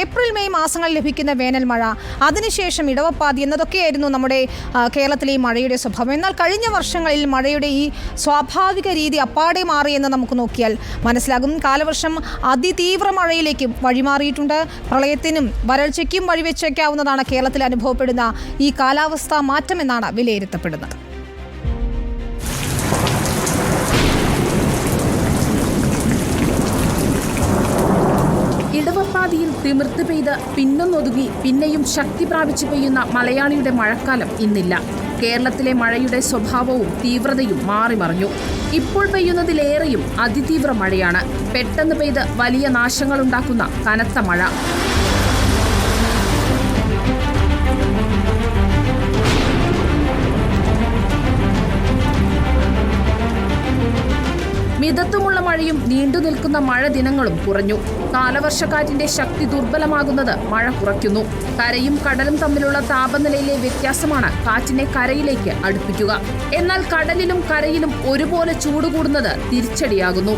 April May മാസങ്ങളിൽ ലഭിക്കുന്ന വേനൽ മഴ, അതിനുശേഷം ഇടവപ്പാതി എന്നതൊക്കെയായിരുന്നു നമ്മുടെ കേരളത്തിലെ ഈ മഴയുടെ സ്വഭാവം. എന്നാൽ കഴിഞ്ഞ വർഷങ്ങളിൽ മഴയുടെ ഈ സ്വാഭാവിക രീതി അപ്പാടെ മാറിയെന്ന് നമുക്ക് നോക്കിയാൽ മനസ്സിലാകും. കാലവർഷം അതിതീവ്ര മഴയിലേക്ക് വഴിമാറിയിട്ടുണ്ട്. പ്രളയത്തിനും വരൾച്ചയ്ക്കും വഴിവെച്ചേക്കാവുന്നതാണ് കേരളത്തിൽ അനുഭവപ്പെടുന്ന ഈ കാലാവസ്ഥാ മാറ്റമെന്നാണ് വിലയിരുത്തപ്പെടുന്നത്. ഇടവപ്പാതിയിൽ തിമിർത്ത് പെയ്ത് പിന്നൊന്നൊതുങ്ങി പിന്നെയും ശക്തി പ്രാപിച്ചു പെയ്യുന്ന മലയാളിയുടെ മഴക്കാലം ഇന്നില്ല. കേരളത്തിലെ മഴയുടെ സ്വഭാവവും തീവ്രതയും മാറിമറിഞ്ഞു. ഇപ്പോൾ പെയ്യുന്നതിലേറെയും അതിതീവ്ര മഴയാണ്. പെട്ടെന്ന് പെയ്ത് വലിയ നാശങ്ങളുണ്ടാക്കുന്ന കനത്ത മഴ. മിതത്വമുള്ള മഴയും നീണ്ടു നിൽക്കുന്ന മഴ ദിനങ്ങളും കുറഞ്ഞു. കാലവർഷക്കാറ്റിന്റെ ശക്തി ദുർബലമാകുന്നത് മഴ കുറയ്ക്കുന്നു. കരയും കടലും തമ്മിലുള്ള താപനിലയിലെ വ്യത്യാസമാണ് കാറ്റിനെ കരയിലേക്ക് അടുപ്പിക്കുക. എന്നാൽ കടലിലും കരയിലും ഒരുപോലെ ചൂട് കൂടുന്നത് തിരിച്ചടിയാകുന്നു.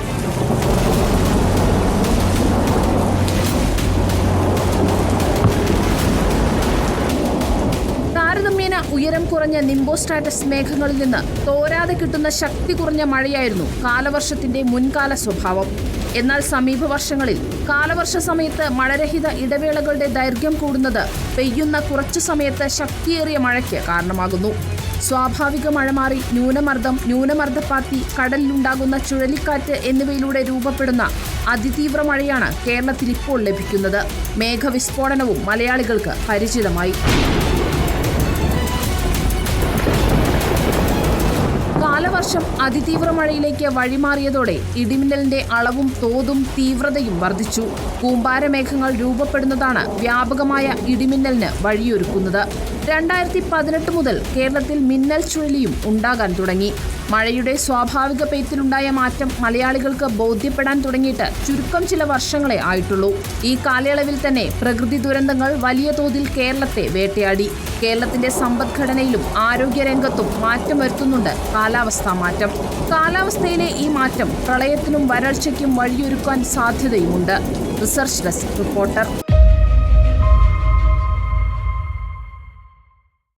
ഉയരം കുറഞ്ഞ നിംബോസ്ട്രാറ്റസ് മേഘങ്ങളിൽ നിന്ന് തോരാതെ കിട്ടുന്ന ശക്തി കുറഞ്ഞ മഴയായിരുന്നു കാലവർഷത്തിന്റെ മുൻകാല സ്വഭാവം. എന്നാൽ സമീപ വർഷങ്ങളിൽ കാലവർഷ സമയത്ത് മഴരഹിത ഇടവേളകളുടെ ദൈർഘ്യം കൂടുന്നത് പെയ്യുന്ന കുറച്ചു സമയത്ത് ശക്തിയേറിയ മഴയ്ക്ക് കാരണമാകുന്നു. സ്വാഭാവിക മഴ മാറി ന്യൂനമർദ്ദം, ന്യൂനമർദ്ദപ്പാത്തി, കടലിലുണ്ടാകുന്ന ചുഴലിക്കാറ്റ് എന്നിവയിലൂടെ രൂപപ്പെടുന്ന അതിതീവ്ര മഴയാണ് കേരളത്തിൽ ഇപ്പോൾ ലഭിക്കുന്നത്. മേഘവിസ്ഫോടനവും മലയാളികൾക്ക് പരിചിതമായി. കാലവർഷം അതിതീവ്ര മഴയിലേക്ക് വഴിമാറിയതോടെ ഇടിമിന്നലിന്റെ അളവും തോതും തീവ്രതയും വർദ്ധിച്ചു. കൂമ്പാരമേഘങ്ങൾ രൂപപ്പെടുന്നതാണ് വ്യാപകമായ ഇടിമിന്നലിന് വഴിയൊരുക്കുന്നത്. 2018 മുതൽ കേരളത്തിൽ മിന്നൽ ചുഴലിയും ഉണ്ടാകാൻ തുടങ്ങി. മഴയുടെ സ്വാഭാവിക പെയ്ത്തിലുണ്ടായ മാറ്റം മലയാളികൾക്ക് ബോധ്യപ്പെടാൻ തുടങ്ങിയിട്ട് ചുരുക്കം ചില വർഷങ്ങളെ ആയിട്ടുള്ളൂ. ഈ കാലയളവിൽ തന്നെ പ്രകൃതി ദുരന്തങ്ങൾ വലിയ തോതിൽ കേരളത്തെ വേട്ടയാടി. കേരളത്തിന്റെ സമ്പദ്ഘടനയിലും ആരോഗ്യരംഗത്തും മാറ്റം വരുത്തുന്നുണ്ട് കാലാവസ്ഥാ മാറ്റം. കാലാവസ്ഥയിലെ ഈ മാറ്റം പ്രളയത്തിനും വരൾച്ചയ്ക്കും വഴിയൊരുക്കാൻ സാധ്യതയുമുണ്ട്. Research desk reporter.